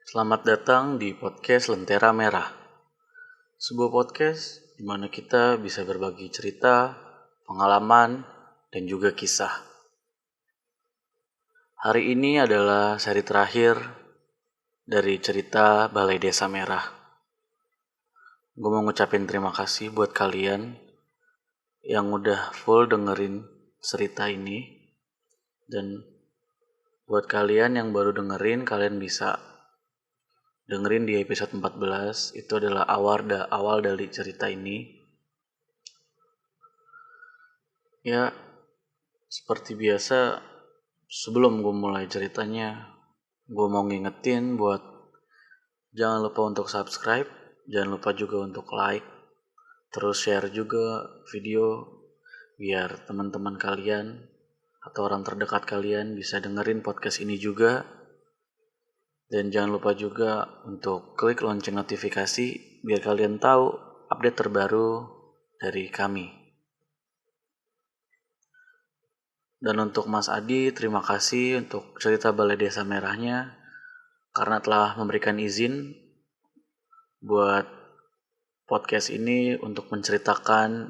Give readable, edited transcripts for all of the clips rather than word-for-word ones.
Selamat datang di podcast Lentera Merah. Sebuah podcast di mana kita bisa berbagi cerita, pengalaman, dan juga kisah. Hari ini adalah seri terakhir dari cerita Balai Desa Merah. Gue mau ngucapin terima kasih buat kalian yang udah full dengerin cerita ini. Dan buat kalian yang baru dengerin, kalian bisa dengerin di episode 14. Itu adalah awal dari cerita ini. Ya, seperti biasa, sebelum gue mulai ceritanya, gue mau ngingetin buat jangan lupa untuk subscribe, jangan lupa juga untuk like, terus share juga video biar teman-teman kalian atau orang terdekat kalian bisa dengerin podcast ini juga. Dan jangan lupa juga untuk klik lonceng notifikasi biar kalian tahu update terbaru dari kami. Dan untuk Mas Adi, terima kasih untuk cerita Balai Desa Merahnya karena telah memberikan izin buat podcast ini untuk menceritakan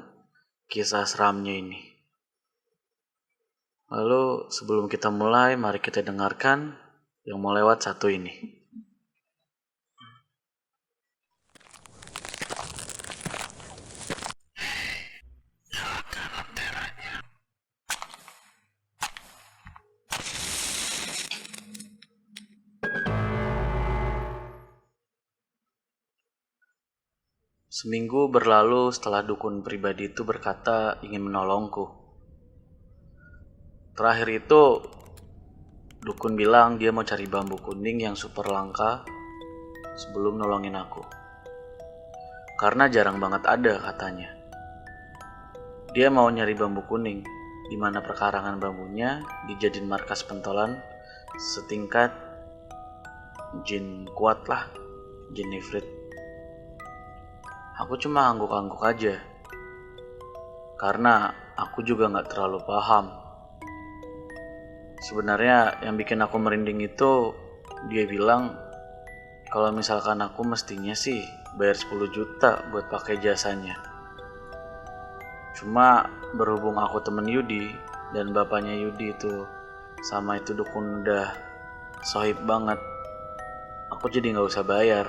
kisah seramnya ini. Lalu sebelum kita mulai, mari kita dengarkan yang mau lewat satu ini. Seminggu berlalu setelah dukun pribadi itu berkata ingin menolongku. Terakhir itu, dukun bilang dia mau cari bambu kuning yang super langka sebelum nolongin aku. Karena jarang banget ada katanya. Dia mau nyari bambu kuning, di mana perkarangan bambunya dijadiin markas pentolan setingkat jin kuat lah, jin Ifrit. Aku cuma angguk-angguk aja, karena aku juga gak terlalu paham. Sebenarnya yang bikin aku merinding itu, dia bilang kalau misalkan aku mestinya sih bayar 10 juta buat pakai jasanya. Cuma berhubung aku temen Yudi dan bapaknya Yudi itu sama itu dukun udah sohib banget, aku jadi gak usah bayar.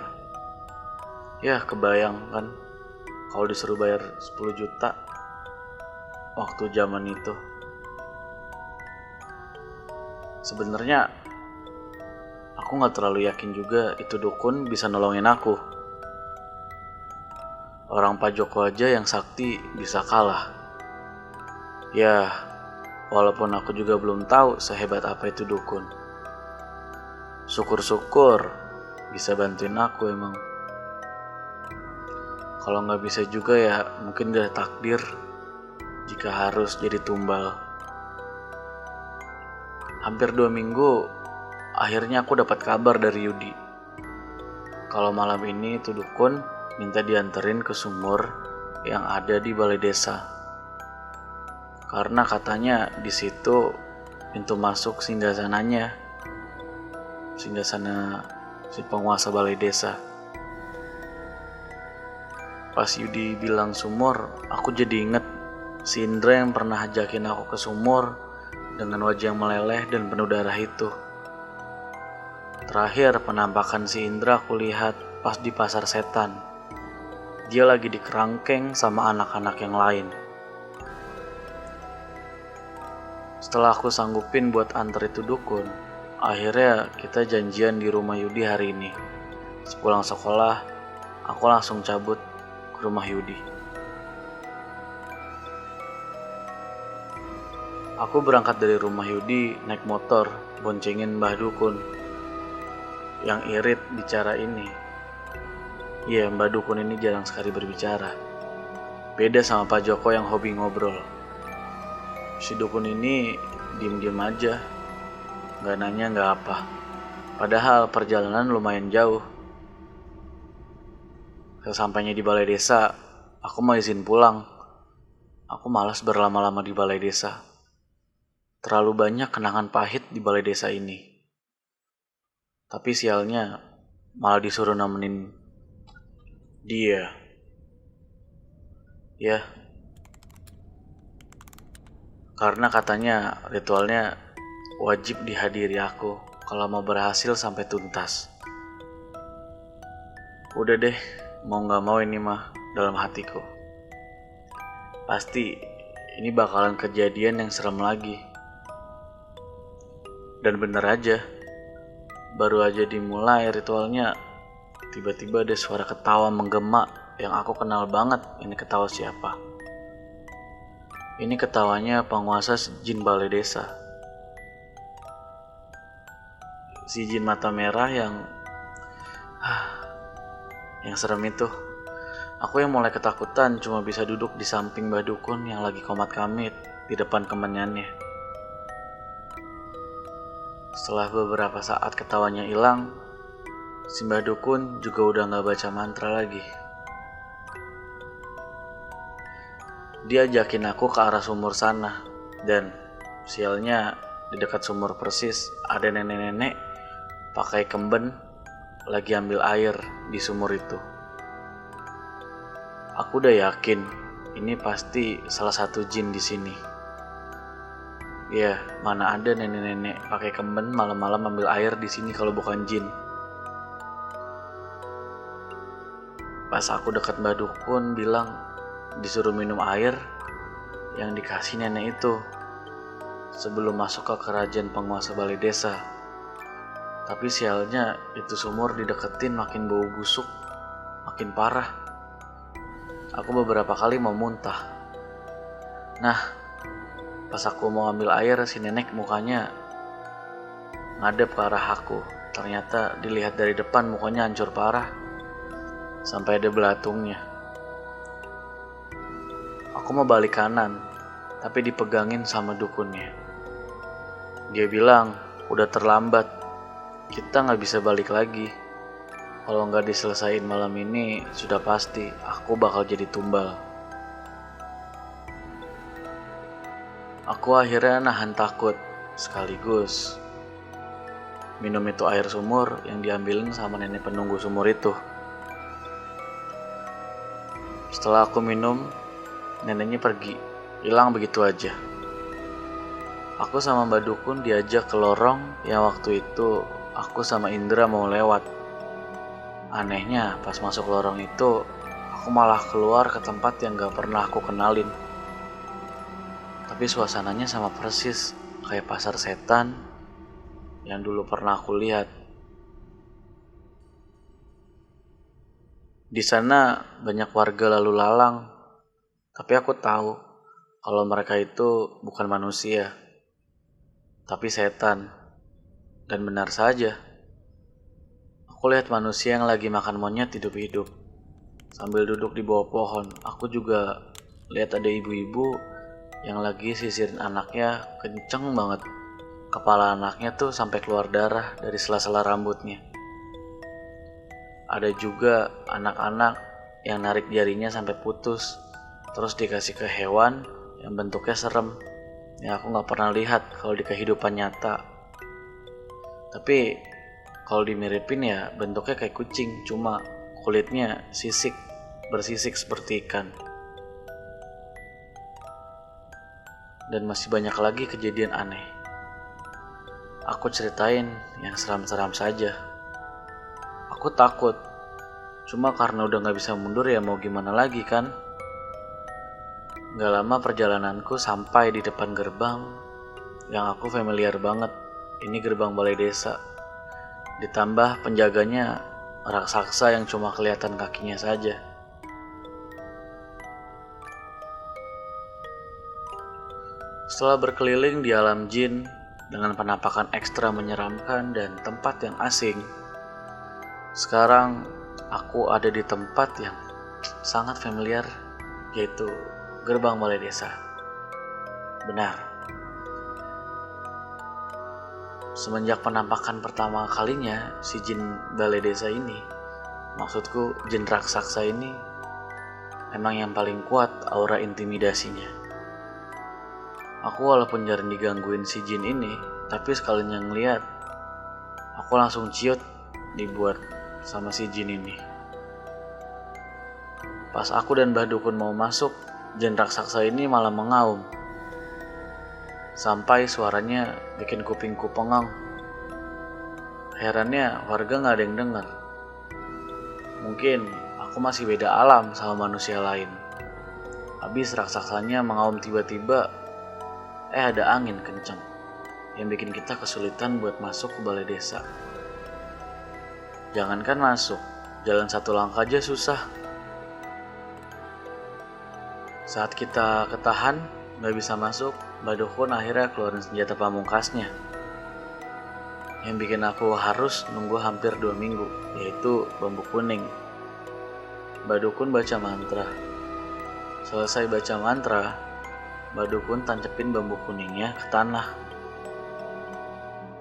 Ya kebayang kan kalau disuruh bayar 10 juta waktu zaman itu. Sebenarnya aku gak terlalu yakin juga itu dukun bisa nolongin aku. Orang Pak Joko aja yang sakti bisa kalah. Ya, walaupun aku juga belum tahu sehebat apa itu dukun. Syukur-syukur bisa bantuin aku emang. Kalau gak bisa juga ya mungkin udah takdir jika harus jadi tumbal. Hampir 2 minggu, akhirnya aku dapat kabar dari Yudi. Kalau malam ini itu dukun minta dianterin ke sumur yang ada di balai desa. Karena katanya di situ pintu masuk singgasananya, singgasana si penguasa balai desa. Pas Yudi bilang sumur, aku jadi inget si Indra yang pernah ajakin aku ke sumur dengan wajah yang meleleh dan penuh darah itu. Terakhir penampakan si Indra aku lihat pas di pasar setan. Dia lagi di kerangkeng sama anak-anak yang lain. Setelah aku sanggupin buat antar itu dukun, akhirnya kita janjian di rumah Yudi hari ini. Sepulang sekolah, aku langsung cabut ke rumah Yudi. Aku berangkat dari rumah Yudi naik motor, boncengin Mbah Dukun yang irit bicara ini. Iya, Mbah Dukun ini jarang sekali berbicara. Beda sama Pak Joko yang hobi ngobrol. Si Dukun ini diem-diem aja, gak nanya gak apa. Padahal perjalanan lumayan jauh. Sesampainya di balai desa, aku mau izin pulang. Aku malas berlama-lama di balai desa. Terlalu banyak kenangan pahit di balai desa ini. Tapi sialnya, malah disuruh nemenin dia. Ya, karena katanya ritualnya wajib dihadiri aku kalau mau berhasil sampai tuntas. Udah deh, mau gak mau ini mah dalam hatiku. Pasti ini bakalan kejadian yang serem lagi. Dan bener aja, baru aja dimulai ritualnya, tiba-tiba ada suara ketawa menggema yang aku kenal banget. Ini ketawa siapa? Ini ketawanya penguasa jin balai desa. Si jin mata merah yang serem itu. Aku yang mulai ketakutan cuma bisa duduk di samping Mbah Dukun yang lagi komat kamit di depan kemenyannya. Setelah beberapa saat ketawanya hilang, si Mbah Dukun juga udah gak baca mantra lagi. Dia ajakin aku ke arah sumur sana, dan sialnya di dekat sumur persis ada nenek-nenek pakai kemben lagi ambil air di sumur itu. Aku udah yakin ini pasti salah satu jin di sini. Ya, mana ada nenek-nenek pakai kemben malam-malam ambil air di sini kalau bukan jin. Pas aku dekat Mbak Dukun bilang disuruh minum air yang dikasih nenek itu sebelum masuk ke kerajaan penguasa balai desa. Tapi sialnya itu sumur dideketin makin bau busuk, makin parah. Aku beberapa kali mau muntah. Nah, pas aku mau ambil air, si nenek mukanya ngadep ke arah aku. Ternyata dilihat dari depan mukanya hancur parah, sampai ada belatungnya. Aku mau balik kanan, tapi dipegangin sama dukunnya. Dia bilang, udah terlambat, kita gak bisa balik lagi. Kalau nggak diselesain malam ini, sudah pasti aku bakal jadi tumbal. Aku akhirnya nahan takut, sekaligus minum itu air sumur yang diambilin sama nenek penunggu sumur itu. Setelah aku minum, neneknya pergi, hilang begitu aja. Aku sama Mbak Dukun diajak ke lorong yang waktu itu aku sama Indra mau lewat. Anehnya, pas masuk lorong itu, aku malah keluar ke tempat yang gak pernah aku kenalin. Tapi suasananya sama persis kayak pasar setan yang dulu pernah aku lihat. Di sana banyak warga lalu lalang, tapi aku tahu kalau mereka itu bukan manusia, tapi setan. Dan benar saja. Aku lihat manusia yang lagi makan monyet hidup-hidup sambil duduk di bawah pohon. Aku juga lihat ada ibu-ibu yang lagi sisirin anaknya kenceng banget. Kepala anaknya tuh sampai keluar darah dari sela-sela rambutnya. Ada juga anak-anak yang narik jarinya sampai putus, terus dikasih ke hewan yang bentuknya serem, yang aku gak pernah lihat kalau di kehidupan nyata. Tapi kalau dimiripin ya bentuknya kayak kucing, cuma kulitnya bersisik seperti ikan. Dan masih banyak lagi kejadian aneh. Aku ceritain yang seram-seram saja. Aku takut, cuma karena udah gak bisa mundur ya mau gimana lagi kan. Gak lama perjalananku sampai di depan gerbang yang aku familiar banget. Ini gerbang balai desa. Ditambah penjaganya raksasa yang cuma kelihatan kakinya saja. Setelah berkeliling di alam jin dengan penampakan ekstra menyeramkan dan tempat yang asing, sekarang aku ada di tempat yang sangat familiar, yaitu gerbang balai desa. Benar. Semenjak penampakan pertama kalinya si jin balai desa ini, maksudku jin raksasa ini, emang yang paling kuat aura intimidasinya. Aku walaupun jarang digangguin si jin ini, tapi sekalinya ngeliat, aku langsung ciut dibuat sama si jin ini. Pas aku dan Mbah Dukun mau masuk, jin raksasa ini malah mengaum. Sampai suaranya bikin kupingku pengang. Herannya warga gak ada yang dengar. Mungkin aku masih beda alam sama manusia lain. Habis raksasanya mengaum tiba-tiba, ada angin kencang yang bikin kita kesulitan buat masuk ke balai desa. Jangankan masuk, jalan satu langkah aja susah. Saat kita ketahan, gak bisa masuk, Mbah Dukun akhirnya keluarin senjata pamungkasnya yang bikin aku harus nunggu hampir 2 minggu, yaitu bambu kuning. Mbah Dukun baca mantra. Selesai baca mantra, Mbah Dukun tancepin bambu kuningnya ke tanah.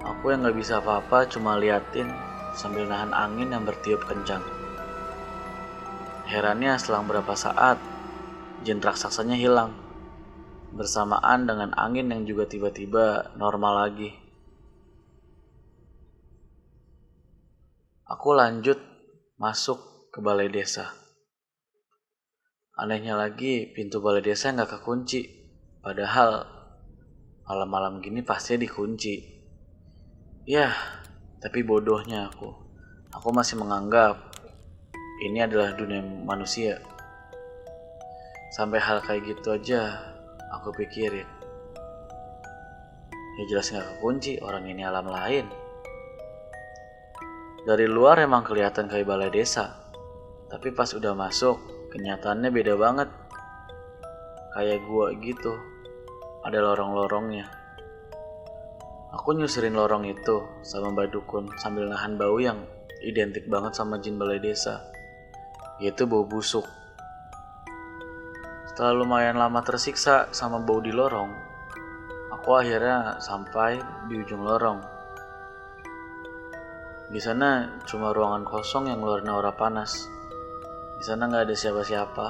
Aku yang gak bisa apa-apa cuma liatin sambil nahan angin yang bertiup kencang. Herannya selang berapa saat, jin raksasanya hilang, bersamaan dengan angin yang juga tiba-tiba normal lagi. Aku lanjut masuk ke balai desa. Anehnya lagi, pintu balai desa nggak kekunci, padahal malam-malam gini pasti dikunci. Yah, tapi bodohnya aku masih menganggap ini adalah dunia manusia. Sampai hal kayak gitu aja aku pikirin. Ya jelas gak kekunci, orang ini alam lain. Dari luar emang kelihatan kayak balai desa, tapi pas udah masuk, kenyataannya beda banget. Kayak gua gitu, ada lorong-lorongnya. Aku nyusirin lorong itu sama Mbah Dukun sambil nahan bau yang identik banget sama jin balai desa, yaitu bau busuk. Setelah lumayan lama tersiksa sama bau di lorong, aku akhirnya sampai di ujung lorong. Di sana cuma ruangan kosong yang ngeluarin aura panas. Di sana nggak ada siapa-siapa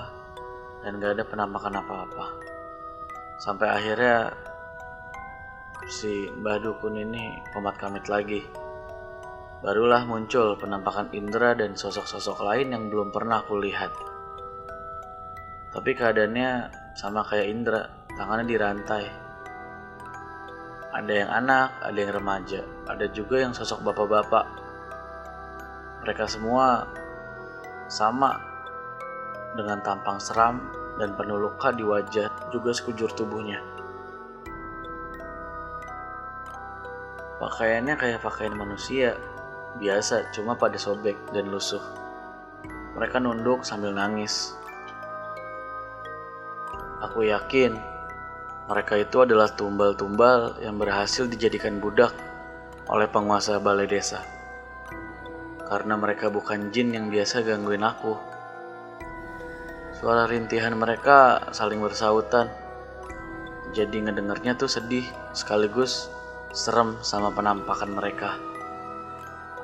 dan nggak ada penampakan apa-apa. Sampai akhirnya si Mbah Dukun ini komat kamit lagi. Barulah muncul penampakan Indra dan sosok-sosok lain yang belum pernah aku lihat. Tapi keadaannya sama kayak Indra, tangannya dirantai. Ada yang anak, ada yang remaja, ada juga yang sosok bapak-bapak. Mereka semua sama dengan tampang seram dan penuh luka di wajah, juga sekujur tubuhnya. Pakaiannya kayak pakaian manusia, biasa cuma pada sobek dan lusuh. Mereka nunduk sambil nangis. Aku yakin mereka itu adalah tumbal-tumbal yang berhasil dijadikan budak oleh penguasa balai desa. Karena mereka bukan jin yang biasa gangguin aku. Suara rintihan mereka saling bersautan. Jadi ngedengarnya tuh sedih sekaligus serem sama penampakan mereka.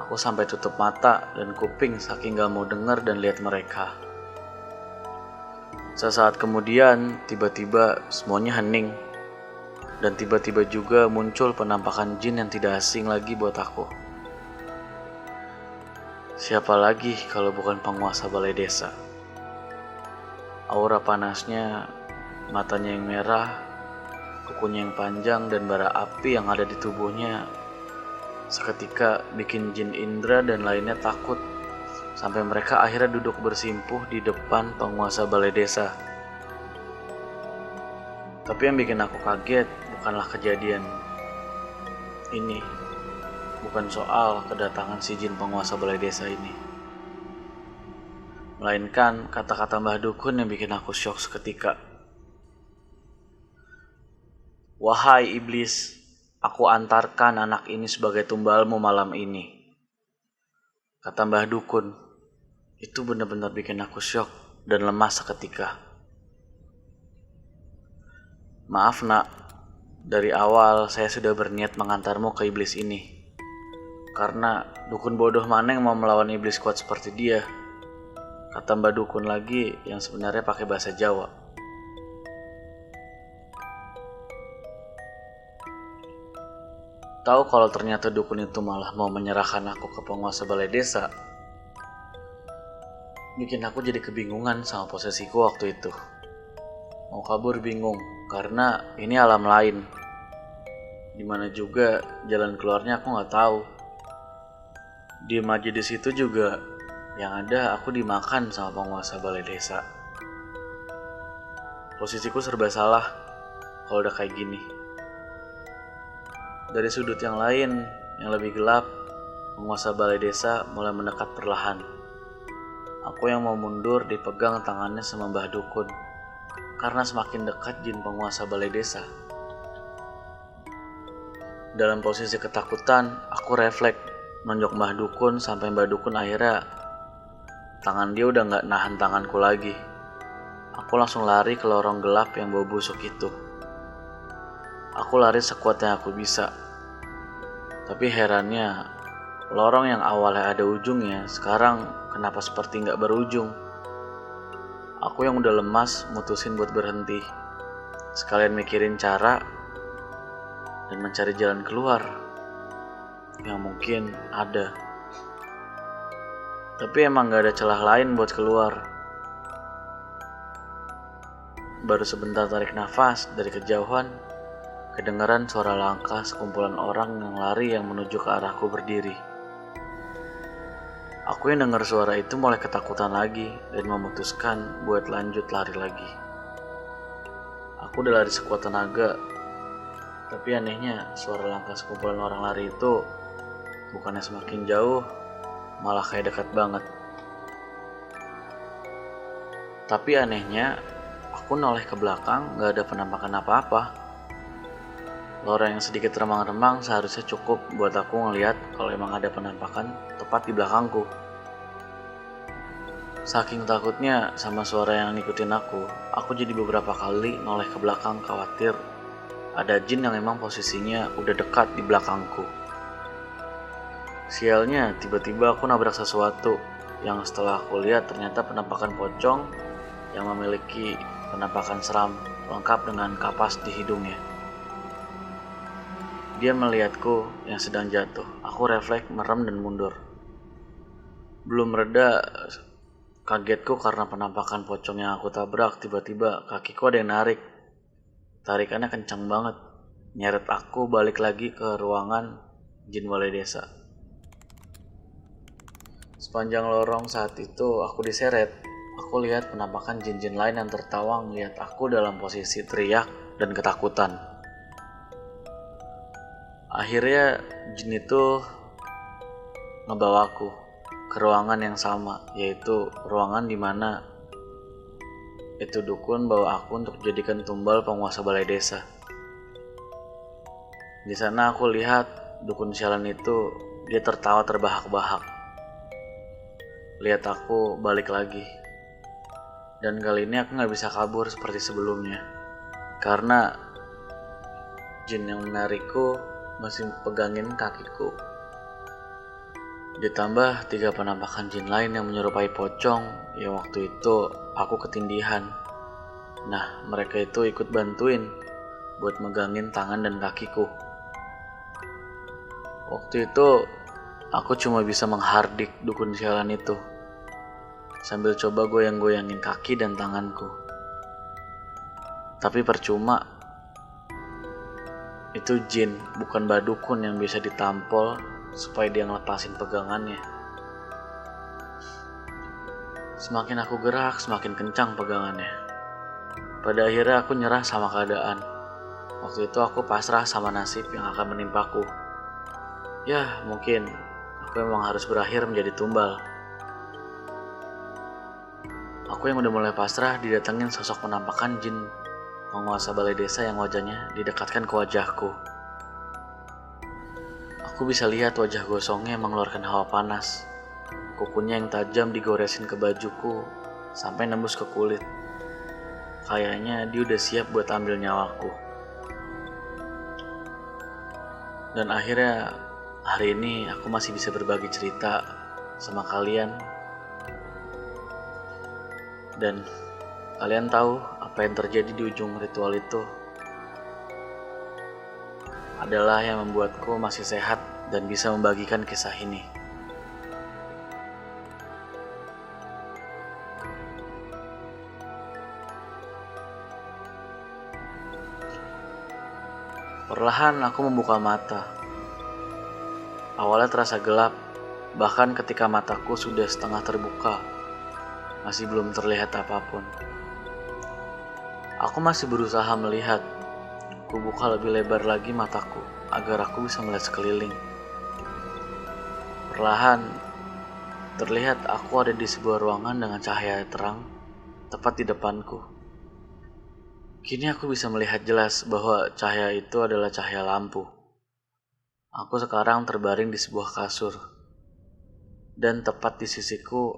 Aku sampai tutup mata dan kuping saking gak mau denger dan lihat mereka. Sesaat kemudian, tiba-tiba semuanya hening. Dan tiba-tiba juga muncul penampakan jin yang tidak asing lagi buat aku. Siapa lagi kalau bukan penguasa balai desa? Aura panasnya, matanya yang merah, kukunya yang panjang, dan bara api yang ada di tubuhnya seketika bikin jin Indra dan lainnya takut. Sampai mereka akhirnya duduk bersimpuh di depan penguasa balai desa. Tapi yang bikin aku kaget bukanlah kejadian ini. Bukan soal kedatangan si jin penguasa balai desa ini. Melainkan kata-kata Mbah Dukun yang bikin aku syok seketika. Wahai iblis, aku antarkan anak ini sebagai tumbalmu malam ini. Kata Mbah Dukun. Itu benar-benar bikin aku syok dan lemas seketika. Maaf nak, dari awal saya sudah berniat mengantarmu ke iblis ini. Karena dukun bodoh mana yang mau melawan iblis kuat seperti dia? Kata Mbah Dukun lagi yang sebenarnya pakai bahasa Jawa. Tahu kalau ternyata dukun itu malah mau menyerahkan aku ke penguasa balai desa. bikin aku jadi kebingungan sama posisiku waktu itu. Mau kabur bingung, karena ini alam lain. Dimana juga jalan keluarnya aku nggak tahu. Diem aja di situ juga, yang ada aku dimakan sama penguasa balai desa. Posisiku serba salah kalau udah kayak gini. Dari sudut yang lain, yang lebih gelap, penguasa balai desa mulai mendekat perlahan. Aku yang mau mundur dipegang tangannya sama Mbah Dukun, karena semakin dekat jin penguasa balai desa. Dalam posisi ketakutan, aku refleks nonjok Mbah Dukun sampai Mbah Dukun akhirnya tangan dia udah gak nahan tanganku lagi. Aku langsung lari ke lorong gelap yang bau busuk itu. Aku lari sekuat yang aku bisa. Tapi herannya, lorong yang awalnya ada ujungnya sekarang kenapa seperti gak berujung. Aku yang udah lemas mutusin buat berhenti, sekalian mikirin cara dan mencari jalan keluar yang mungkin ada. Tapi emang gak ada celah lain buat keluar. Baru sebentar tarik nafas, dari kejauhan kedengaran suara langkah sekumpulan orang yang lari yang menuju ke arahku berdiri. Aku yang dengar suara itu mulai ketakutan lagi dan memutuskan buat lanjut lari lagi. Aku udah lari sekuat tenaga, tapi anehnya suara langkah sekumpulan orang lari itu bukannya semakin jauh, malah kayak dekat banget. Tapi anehnya, aku noleh ke belakang gak ada penampakan apa-apa. Lorong yang sedikit remang-remang seharusnya cukup buat aku ngeliat kalau emang ada penampakan tepat di belakangku. Saking takutnya sama suara yang ngikutin aku jadi beberapa kali noleh ke belakang khawatir ada jin yang emang posisinya udah dekat di belakangku. Sialnya, tiba-tiba aku nabrak sesuatu yang setelah aku lihat ternyata penampakan pocong yang memiliki penampakan seram lengkap dengan kapas di hidungnya. Dia melihatku yang sedang jatuh. Aku refleks merem dan mundur. Belum reda kagetku karena penampakan pocong yang aku tabrak. Tiba-tiba kakiku ada yang narik. Tarikannya kencang banget, nyeret aku balik lagi ke ruangan jin balai desa. Sepanjang lorong saat itu aku diseret. Aku lihat penampakan jin-jin lain yang tertawa melihat aku dalam posisi teriak dan ketakutan. Akhirnya jin itu ngebawaku ke ruangan yang sama, yaitu ruangan di mana itu dukun bawa aku untuk jadikan tumbal penguasa balai desa. Di sana aku lihat dukun sialan itu, dia tertawa terbahak-bahak. Lihat aku balik lagi. Dan kali ini aku gak bisa kabur seperti sebelumnya, karena jin yang menarikku masih pegangin kakiku. Ditambah 3 penampakan jin lain yang menyerupai pocong yang waktu itu aku ketindihan. Nah, mereka itu ikut bantuin buat megangin tangan dan kakiku. Waktu itu aku cuma bisa menghardik dukun sialan itu sambil coba goyang-goyangin kaki dan tanganku. Tapi percuma. Itu jin, bukan badukun yang bisa ditampol supaya dia ngelepasin pegangannya. Semakin aku gerak, semakin kencang pegangannya. Pada akhirnya aku nyerah sama keadaan. Waktu itu aku pasrah sama nasib yang akan menimpaku. Ya, mungkin aku memang harus berakhir menjadi tumbal. Aku yang udah mulai pasrah didatengin sosok penampakan jin penguasa balai desa yang wajahnya didekatkan ke wajahku. Aku bisa lihat wajah gosongnya mengeluarkan hawa panas. Kukunya yang tajam digoresin ke bajuku sampai nembus ke kulit. Kayaknya dia udah siap buat ambil nyawaku. Dan akhirnya hari ini aku masih bisa berbagi cerita sama kalian. Dan kalian tahu apa yang terjadi di ujung ritual itu adalah yang membuatku masih sehat dan bisa membagikan kisah ini. Perlahan aku membuka mata. Awalnya terasa gelap, bahkan ketika mataku sudah setengah terbuka, masih belum terlihat apapun. Aku masih berusaha melihat. Ku buka lebih lebar lagi mataku agar aku bisa melihat sekeliling. Perlahan, terlihat aku ada di sebuah ruangan dengan cahaya terang tepat di depanku. Kini aku bisa melihat jelas bahwa cahaya itu adalah cahaya lampu. Aku sekarang terbaring di sebuah kasur. Dan tepat di sisiku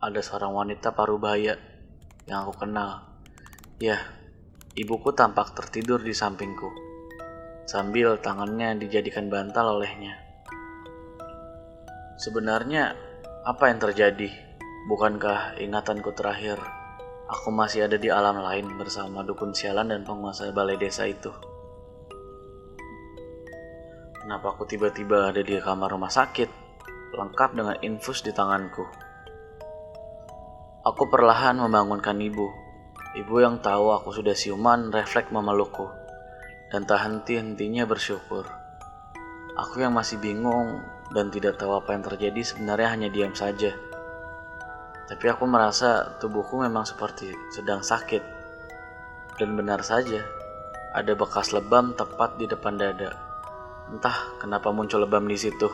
ada seorang wanita parubaya yang aku kenal. Ya, ibuku tampak tertidur di sampingku, sambil tangannya dijadikan bantal olehnya. Sebenarnya, apa yang terjadi? Bukankah ingatanku terakhir, aku masih ada di alam lain bersama dukun sialan dan penguasa balai desa itu? Kenapa aku tiba-tiba ada di kamar rumah sakit, lengkap dengan infus di tanganku? Aku perlahan membangunkan ibu. Ibu yang tahu aku sudah siuman refleks memelukku, dan tak henti-hentinya bersyukur. Aku yang masih bingung dan tidak tahu apa yang terjadi sebenarnya hanya diam saja. Tapi aku merasa tubuhku memang seperti sedang sakit. Dan benar saja, ada bekas lebam tepat di depan dada. Entah kenapa muncul lebam di situ.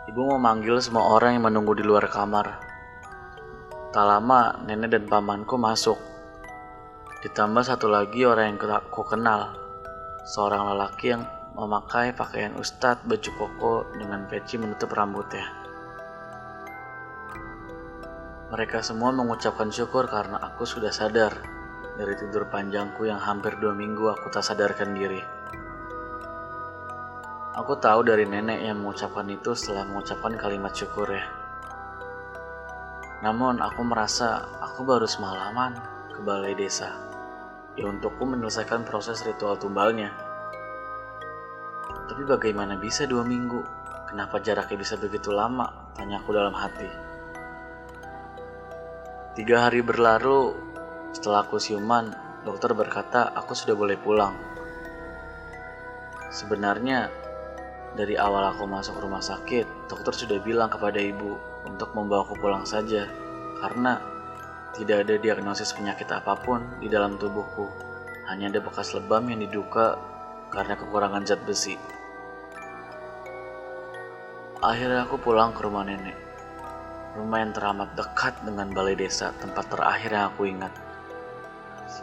Ibu memanggil semua orang yang menunggu di luar kamar. Tak lama, nenek dan pamanku masuk. Ditambah satu lagi orang yang aku kenal. Seorang lelaki yang memakai pakaian ustadz baju koko dengan peci menutup rambutnya. Mereka semua mengucapkan syukur karena aku sudah sadar dari tidur panjangku yang hampir 2 minggu aku tak sadarkan diri. Aku tahu dari nenek yang mengucapkan itu setelah mengucapkan kalimat syukur ya. Namun aku merasa aku baru semalaman ke balai desa. Ya untukku menyelesaikan proses ritual tumbalnya. Tapi bagaimana bisa 2 minggu? Kenapa jaraknya bisa begitu lama? Tanyaku dalam hati. 3 hari berlalu, setelah aku siuman, dokter berkata aku sudah boleh pulang. Sebenarnya, dari awal aku masuk rumah sakit, dokter sudah bilang kepada ibu untuk membawaku pulang saja, karena tidak ada diagnosis penyakit apapun di dalam tubuhku. Hanya ada bekas lebam yang diduga karena kekurangan zat besi. Akhirnya aku pulang ke rumah nenek. Rumah yang teramat dekat dengan balai desa, tempat terakhir yang aku ingat.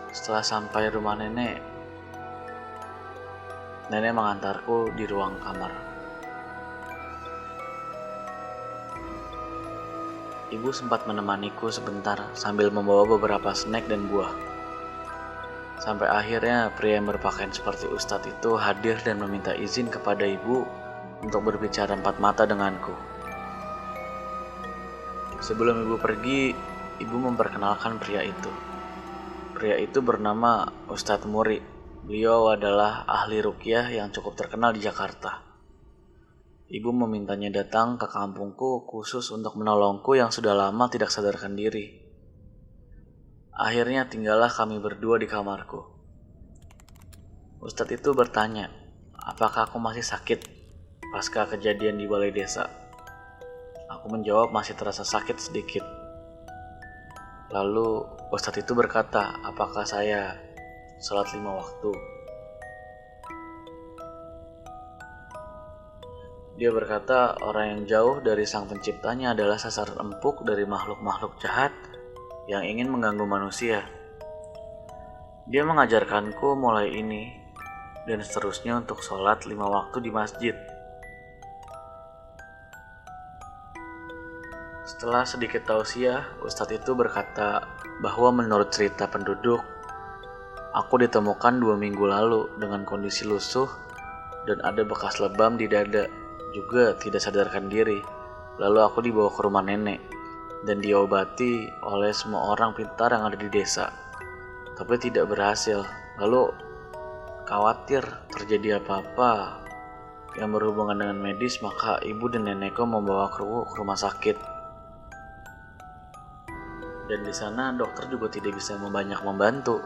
Setelah sampai rumah nenek mengantarku di ruang kamar. Ibu sempat menemaniku sebentar sambil membawa beberapa snack dan buah. Sampai akhirnya pria yang berpakaian seperti ustadz itu hadir dan meminta izin kepada ibu untuk berbicara 4 mata denganku. Sebelum ibu pergi, ibu memperkenalkan pria itu. Pria itu bernama Ustadz Muri. Beliau adalah ahli ruqyah yang cukup terkenal di Jakarta. Ibu memintanya datang ke kampungku khusus untuk menolongku yang sudah lama tidak sadarkan diri. Akhirnya tinggallah kami berdua di kamarku. Ustadz itu bertanya, apakah aku masih sakit pasca kejadian di balai desa? Aku menjawab masih terasa sakit sedikit. Lalu Ustadz itu berkata, apakah saya sholat 5 waktu? Dia berkata orang yang jauh dari sang penciptanya adalah sasaran empuk dari makhluk-makhluk jahat yang ingin mengganggu manusia. Dia mengajarkanku mulai ini dan seterusnya untuk sholat 5 waktu di masjid. Setelah sedikit tausiah, Ustadz itu berkata bahwa menurut cerita penduduk, aku ditemukan 2 minggu lalu dengan kondisi lusuh dan ada bekas lebam di dada, juga tidak sadarkan diri. Lalu aku dibawa ke rumah nenek dan diobati oleh semua orang pintar yang ada di desa, tapi tidak berhasil. Lalu khawatir terjadi apa-apa yang berhubungan dengan medis, maka ibu dan nenekku membawa ke rumah sakit. Dan di sana dokter juga tidak bisa banyak membantu.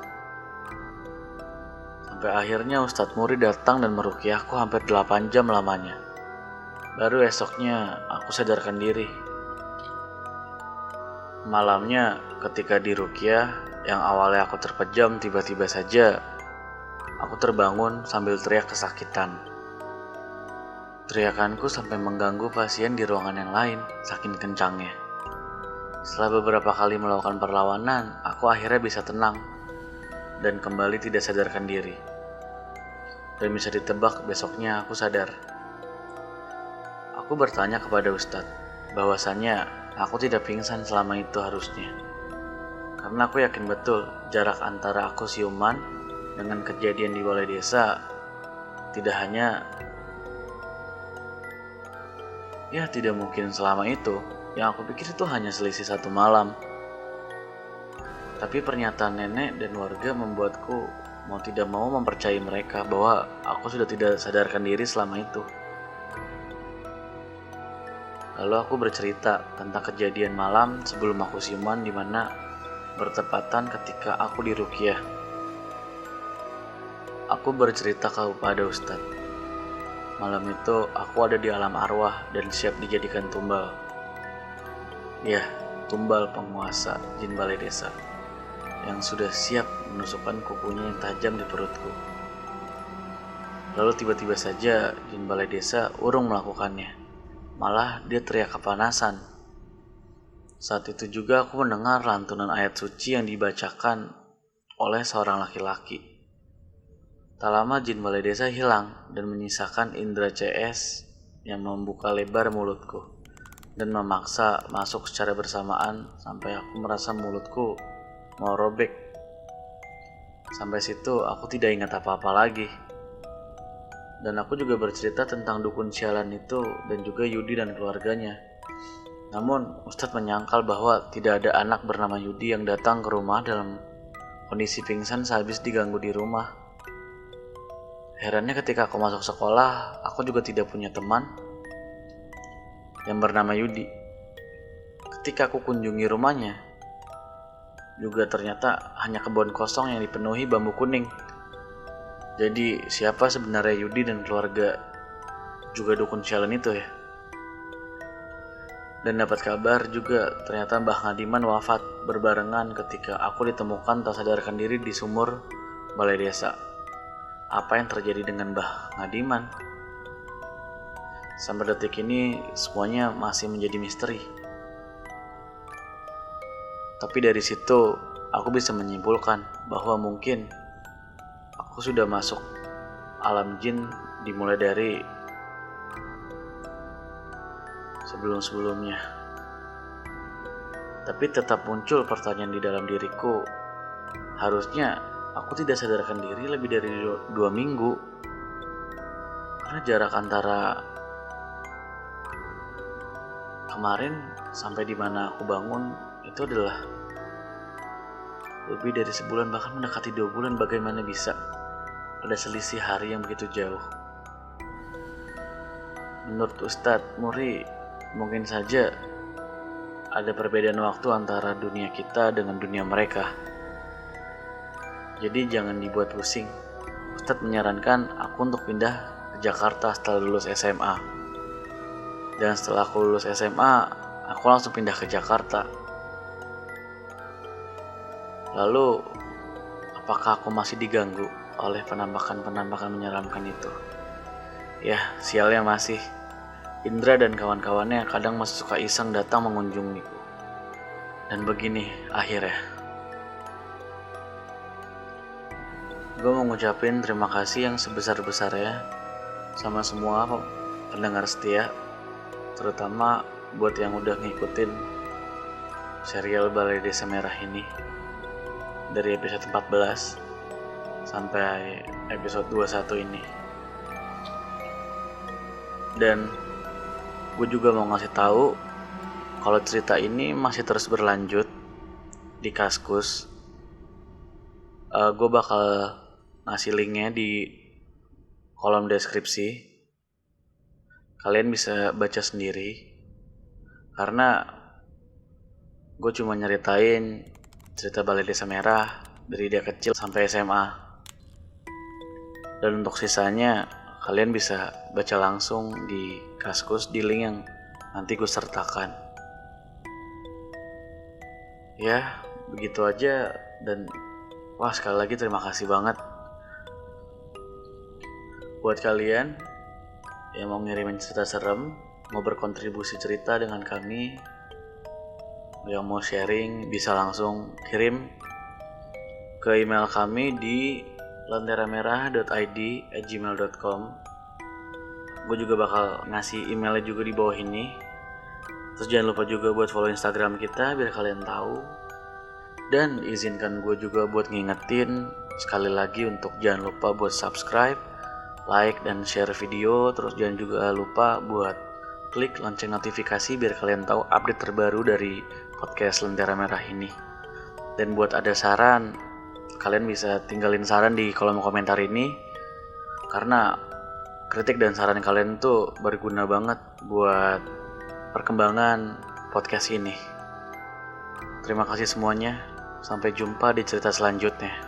Sampai akhirnya Ustadz Muri datang dan meruqyahku hampir 8 jam lamanya. Baru esoknya aku sadarkan diri. Malamnya ketika diruqyah yang awalnya aku terpejam, tiba-tiba saja aku terbangun sambil teriak kesakitan. Teriakanku sampai mengganggu pasien di ruangan yang lain, saking kencangnya. Setelah beberapa kali melakukan perlawanan, aku akhirnya bisa tenang dan kembali tidak sadarkan diri. Dan bisa ditebak besoknya aku sadar. Aku bertanya kepada Ustadz bahwasannya aku tidak pingsan selama itu harusnya. Karena aku yakin betul jarak antara aku siuman dengan kejadian di balai desa tidak mungkin selama itu. Yang aku pikir itu hanya selisih 1 malam. Tapi pernyataan nenek dan warga membuatku mau tidak mau mempercayai mereka bahwa aku sudah tidak sadarkan diri selama itu. Lalu aku bercerita tentang kejadian malam sebelum aku siuman, di mana bertepatan ketika aku diruqyah. Aku bercerita kepada Ustadz. Malam itu aku ada di alam arwah dan siap dijadikan tumbal. Ya, tumbal penguasa jin balai desa yang sudah siap menusukkan kukunya yang tajam di perutku. Lalu tiba-tiba saja jin balai desa urung melakukannya. Malah dia teriak kepanasan. Saat itu juga aku mendengar lantunan ayat suci yang dibacakan oleh seorang laki-laki. Tak lama jin balai desa hilang dan menyisakan indera CS yang membuka lebar mulutku dan memaksa masuk secara bersamaan sampai aku merasa mulutku mau robek. Sampai situ aku tidak ingat apa-apa lagi. Dan aku juga bercerita tentang dukun sialan itu dan juga Yudi dan keluarganya. Namun Ustadz menyangkal bahwa tidak ada anak bernama Yudi yang datang ke rumah dalam kondisi pingsan sehabis diganggu di rumah. Herannya ketika aku masuk sekolah, aku juga tidak punya teman yang bernama Yudi. Ketika aku kunjungi rumahnya, juga ternyata hanya kebun kosong yang dipenuhi bambu kuning. Jadi siapa sebenarnya Yudi dan keluarga juga dukun sialan itu ya? Dan dapat kabar juga ternyata Mbah Ngadiman wafat berbarengan ketika aku ditemukan tak sadarkan diri di sumur balai desa. Apa yang terjadi dengan Mbah Ngadiman? Sampai detik ini semuanya masih menjadi misteri. Tapi dari situ aku bisa menyimpulkan bahwa mungkin aku sudah masuk alam jin dimulai dari sebelum-sebelumnya. Tapi tetap muncul pertanyaan di dalam diriku. Harusnya aku tidak sadarkan diri lebih dari 2 minggu. Karena jarak antara kemarin sampai di mana aku bangun itu adalah lebih dari sebulan, bahkan mendekati 2 bulan. Bagaimana bisa ada selisih hari yang begitu jauh? Menurut Ustadz Muri, mungkin saja ada perbedaan waktu antara dunia kita dengan dunia mereka. Jadi jangan dibuat pusing. Ustadz menyarankan aku untuk pindah ke Jakarta setelah lulus SMA. Dan setelah aku lulus SMA, aku langsung pindah ke Jakarta. Lalu, apakah aku masih diganggu oleh penampakan-penampakan menyeramkan itu? Ya, sialnya masih. Indra dan kawan-kawannya kadang masih suka iseng datang mengunjungiku. Dan begini akhirnya. Gue mau ngucapin terima kasih yang sebesar-besarnya sama semua pendengar setia, terutama buat yang udah ngikutin serial Balai Desa Merah ini dari episode 14 sampai episode 21 ini. Dan gue juga mau ngasih tahu kalau cerita ini masih terus berlanjut di Kaskus. Gue bakal ngasih linknya di kolom deskripsi. Kalian bisa baca sendiri. Karena gue cuma nyeritain cerita Balai Desa Merah dari dia kecil sampai SMA. Dan untuk sisanya kalian bisa baca langsung di Kaskus di link yang nanti gue sertakan. Ya, begitu aja. Dan wah, sekali lagi terima kasih banget buat kalian yang mau ngirimin cerita serem, mau berkontribusi cerita dengan kami, yang mau sharing bisa langsung kirim ke email kami di lenteramerah.id@gmail.com. Gue juga bakal ngasih emailnya juga di bawah ini. Terus jangan lupa juga buat follow Instagram kita biar kalian tahu. Dan izinkan gue juga buat ngingetin sekali lagi untuk jangan lupa buat subscribe, like, dan share video. Terus jangan juga lupa buat klik lonceng notifikasi biar kalian tahu update terbaru dari podcast Lentera Merah ini. Dan buat ada saran, kalian bisa tinggalin saran di kolom komentar ini, karena kritik dan saran kalian tuh berguna banget buat perkembangan podcast ini. Terima kasih semuanya. Sampai jumpa di cerita selanjutnya.